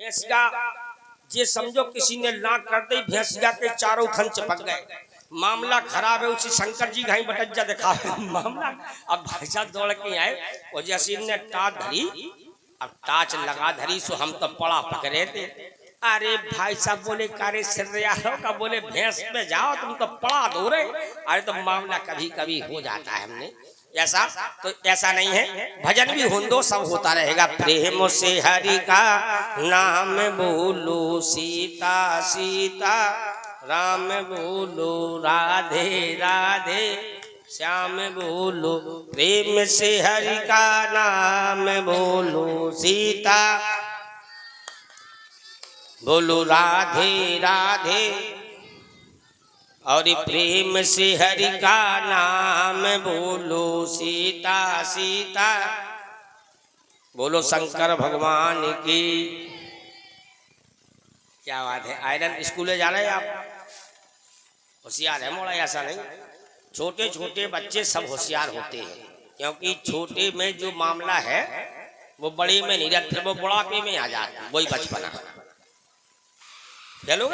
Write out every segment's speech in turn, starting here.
भैंसिया जे समझो किसी ने लाख कर दी, भैंसिया के चारों थन चिपक गए, मामला खराब है। उसी शंकर जी घाई बटज्जा देखा मामला। अब भाई साहब दौड़ के आए और जैसे ने टाच धरी, अब टाच लगा धरी सो हम तो पड़ा पकड़े थे। अरे भाई साहब बोले कारे सिर्यारों का, बोले भैंस पे जाओ तुम तो पड़ा दो रहे। अरे तो मामला कभी कभी हो जाता है, हमने ऐसा तो ऐसा नहीं है। भजन भी होंदो सब होता रहेगा। प्रेम से हरि का नाम बोलो, सीता सीता राम बोलो, राधे राधे श्याम बोलो। प्रेम से हरि का नाम बोलो, सीता बोलो, राधे राधे। और प्रेम से हरि का नाम बोलो, सीता सीता बोलो। शंकर भगवान की क्या बात है। आयरन स्कूल जा रहे हैं आप? होशियार है मोड़ा, ऐसा नहीं। छोटे छोटे बच्चे सब होशियार होते हैं, क्योंकि छोटे में जो मामला है वो बड़े में नहीं रहता, वो बुढ़ापे में आ जाता, वही बचपना। चलो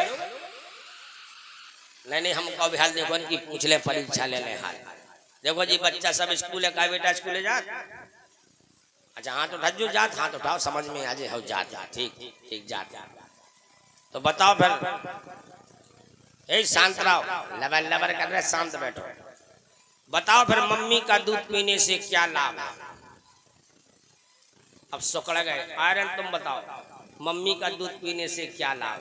नहीं हमको बिहार देखो कि पूछ ले, परीक्षा ले ले हाल। देखो जी बच्चा सब स्कूल है, का बेटा स्कूल जा। अच्छा हाथ उठा, जो जात हाथ उठाओ, समझ में आ जाए हो जात। ठीक ठीक जात। तो बताओ फिर, शांत रहो, लबर लबर कर रहे, शांत बैठो। बताओ फिर मम्मी का दूध पीने से क्या लाभ है? अब सुकड़ गए। आयरन तुम बताओ, मम्मी का दूध पीने से क्या लाभ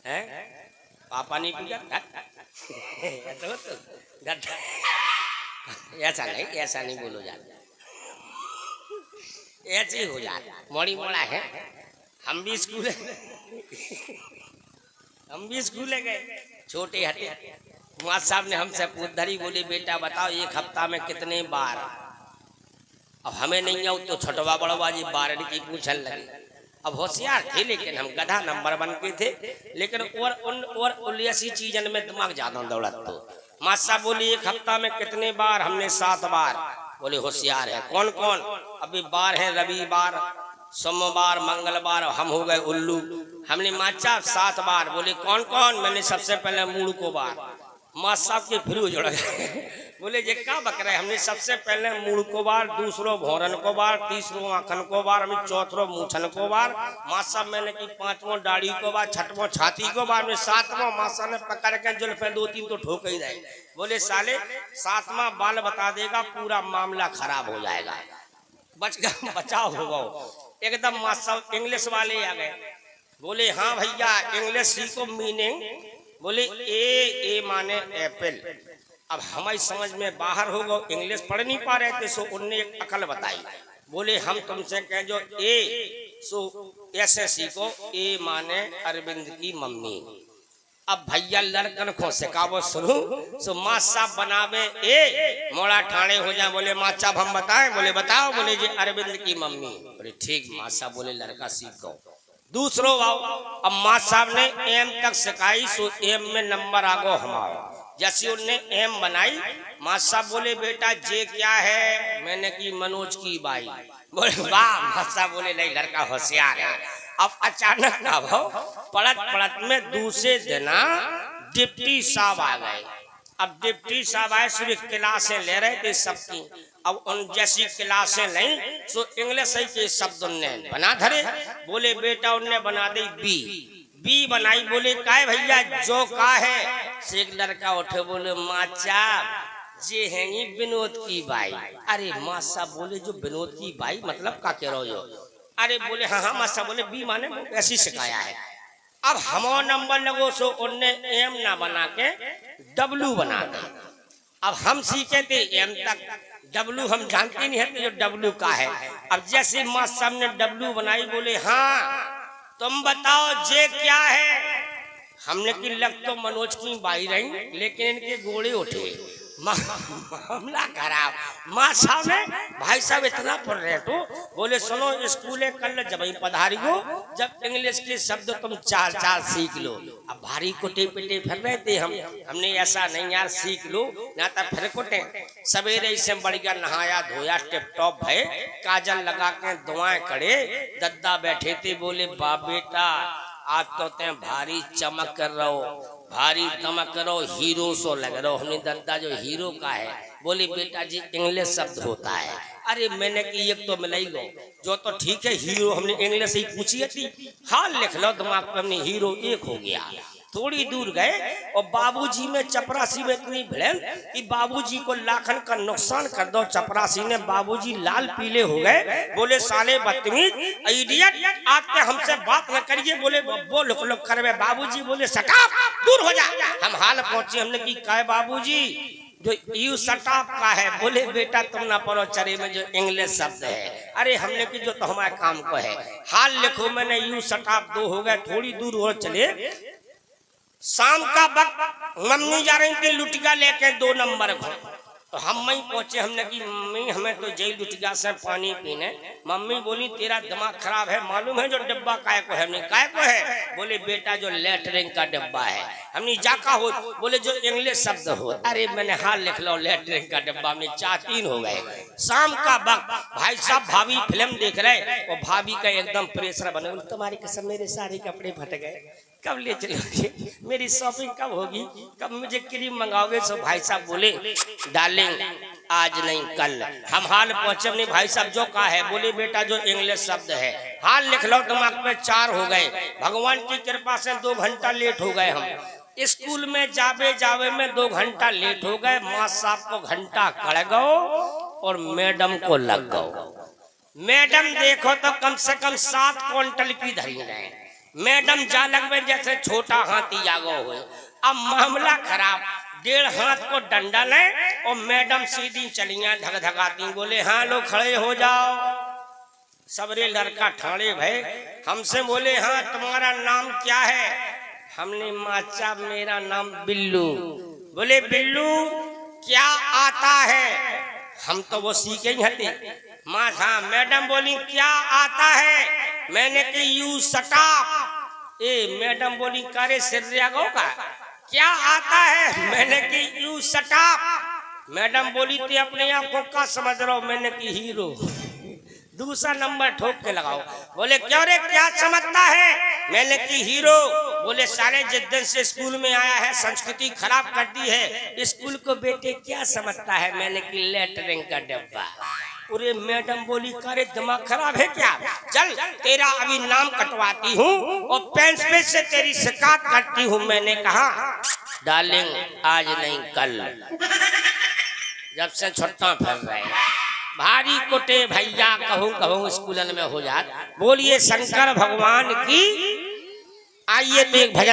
है? पापा नहीं पिया ऐसा नहीं, ऐसा नहीं बोलो जाता, ऐसे हो जाता। मोड़ी मोड़ा है। हम भी स्कूल गए, छोटे हटे। माँ साहब ने हमसे पूछ धरी, बोले बेटा बताओ एक हफ्ता में कितने बार। अब हमें नहीं आओ तो छठवा बड़वा जी बारह की पूछने लगे। अब होशियार थे लेकिन हम गधा नंबर 1 के थे, लेकिन और ऐसी चीजन में दिमाग ज्यादा दौड़त। तो माँ साहब बोली एक हफ्ता में कितने बार? हमने 7 बार। बोले होशियार है। कौन कौन? अभी बार है रविवार, सोमवार, मंगलवार। हम हो गए उल्लू। हमने माचा 7 बार। बोले कौन कौन? मैंने सबसे पहले मूड़ को बार। माँ साहब के फिर जुड़ गए। बोले ये क्या बक रहे? हमने सबसे पहले मूड़ को बार, दूसरो भौरन को बार, तीसरो आखन को बार, हमें चौथरो मूछन को बार। माँ साहब मैंने की 5वां दाढ़ी को बार, 6वां छाती को बार, में 7वां माँ साहब ने पकड़ के जुल्फ पे 2-3 तो ठोक ही रहे। बोले साले 7वां बाल बता देगा पूरा मामला खराब हो जाएगा। बचाव होगा एकदम। माँ साहब इंग्लिश वाले आ गए। बोले हाँ भैया इंग्लिश सीखो, मीनिंग। बोले ए माने एप्पल। अब हमारी समझ में बाहर हो गए, इंग्लिश पढ़ नहीं पा रहे थे, सो उनने एक अकल बताई। बोले हम तुमसे कहें जो ए सो ऐसे सीखो, ए माने अरविंद की मम्मी। अब भैया लड़कन को सिखावो शुरू, सो माँ साहब बनावे ए मोड़ा ठाणे हो जाए। बोले माँ साहब हम बताएं? बोले बताओ। बोले जी अरविंद की मम्मी। बोले ठीक। माँ साहब बोले लड़का सीखो। दूसरो आओ। अब माँ साहब ने एम तक सिखाई, सो एम में नंबर आ गो हमारा। जैसे उनने एम बनाई, माँ साहब बोले बेटा जे क्या है? मैंने की मनोज की बाई। बोले वाह। माँ साहब बोले नहीं लड़का होशियार है। अब अचानक का भाव पड़त पड़त में दूसरे दिना डिप्टी साहब आ गए। अब डिप्टी साहब आए, सिर्फ क्लासें ले रहे थे सबकी। अब उन जैसी क्लासें नहीं, सो इंग्लिश के शब्द उनने बना धरे। बोले बेटा उनने बना दी बी बनाई। बोले काय भैया जो का है? से एक लड़का उठे बोले माँ साहब जे है विनोद की बाई। अरे माँ साहब बोले जो विनोद की बाई मतलब का कह रहे हो? अरे बोले हाँ हाँ। माँ साहब बोले बी माने ऐसी सिखाया है। अब हमारा नंबर लगो, सो उनने एम ना बना के डब्लू बना दे। अब हम सीखे थे एम तक, डब्लू हम जानते नहीं है जो डब्लू का है। अब जैसे माँ साहब ने डब्लू बनाई, बोले हाँ तुम बताओ जे क्या है? हमने की लग तो मनोज की बाई रही, लेकिन इनके गोड़े उठे, मामला खराब। माँ साहब ने भाई साहब इतना पढ़ रहे तो बोले सुनो स्कूल कल जब पधारी हो जब इंग्लिश के शब्द तुम चार चार सीख लो। अब भारी कोटे पिटे फिर रहे थे हमने ऐसा नहीं यार सीख लो ना तो फिर कोटे। सवेरे से बढ़िया नहाया धोया टिप टॉप है, काजल लगा के दुआएं करे, दद्दा बैठे थे बोले बाप बेटा आज तो ते भारी चमक कर रहो, भारी दमक करो, हीरो सो लग रहा हो। हमने दद्दा जो हीरो का है बोले बेटा जी इंग्लिश शब्द होता है। अरे मैंने कि एक तो मिलाई लो जो तो ठीक है हीरो, हमने इंग्लिश ही पूछी थी, हाल लिख लो दिमाग पे, हमने हीरो एक हो गया। थोड़ी दूर गए और बाबूजी में चपरासी में इतनी भिड़न कि बाबूजी को लाखन का नुकसान कर दो। चपरासी ने बाबूजी लाल पीले हो गए, बोले साले बदतमीज इडियट आज के हमसे बात न करिए, बोले वो लुक लुक करवे। बाबूजी बोले सटाप दूर हो जा। हम हाल पहुंचे, हमने की कहे बाबूजी जो यू सटाप का है, बोले बेटा तुम ना पढ़ो चरे में जो इंग्लिश शब्द है। अरे हमने की जो तो हमारे काम को है, हाल लिखो। मैंने यू सटाप दो हो गए, थोड़ी दूर और चले। शाम का वक्त मम्मी जा रही थी लुटिया लेके 2 नंबर को, तो हम वहीं पहुंचे। हमने की मम्मी हमें तो जय लुटिया से पानी पीने। मम्मी बोली तेरा दिमाग खराब है, मालूम है जो डिब्बा काय को है? हमने काय को है? बोले बेटा जो लेटरिन का डिब्बा है। हमने जाका हो, बोले जो इंग्लिश शब्द हो। अरे मैंने हाल लिख लो लेटरिन का डिब्बा में 4-3 हो गए। शाम का वक्त भाई साहब भाभी फिल्म देख रहे और भाभी का एकदम प्रेशर बने, बोले तुम्हारी कसम मेरे सारे कपड़े फट गए, कब ले चलोगे, मेरी शॉपिंग कब होगी, कब मुझे क्रीम मंगाओगे? सो भाई साहब बोले डार्लिंग आज नहीं कल। हम हाल पहुंचे, अपने भाई साहब जो कहा है, बोले बेटा जो इंग्लिश शब्द है हाल लिख लो दिमाग में 4 हो गए। भगवान की कृपा से 2 घंटा लेट हो गए। हम स्कूल में जावे में 2 घंटा लेट हो गए। माँ साहब को घंटा कड़ गो और मैडम को लग गो। मैडम देखो तो कम से कम 7 क्विंटल की धरी रहे। मैडम जा लगवे जैसे छोटा हाथी जागो हुए। अब मामला खराब, 1.5 हाथ को डंडा ले और मैडम सीधी चलियां धगधगाती। बोले हाँ लोग खड़े हो जाओ। सबरे लड़का ठाणे भय, हमसे बोले हाँ तुम्हारा नाम क्या है? हमने माचा मेरा नाम बिल्लू। बोले बिल्लू क्या आता है? हम तो वो सीखे ही हटे। माँ हाँ। मैडम बोली क्या आता है? मैंने कि यू सटाप। मैडम बोली करे सिर्रियागो का क्या आता है? मैंने कि यू सटाप। मैडम बोली ते अपने आप को क्या समझ रहा हो? मैंने कि हीरो। दूसरा नंबर ठोक के लगाओ। बोले क्यों रे क्या समझता है? मैंने कि हीरो। बोले सारे जिस दिन से स्कूल में आया है संस्कृति खराब कर दी है, स्कूल को बेटे क्या समझता है? मैंने कि लेटरिन का डिब्बा। अरे मैडम बोली करे दिमाग खराब है क्या? चल तेरा अभी नाम कटवाती हूँ और पेन से तेरी शिकायत करती हूँ। मैंने कहा डार्लिंग आज नहीं कल। जब से छुट्टा फिर रहे भारी कोटे भैया कहूँ कहूँ स्कूलन में हो जात। बोलिए शंकर भगवान की। आइए तो एक भजन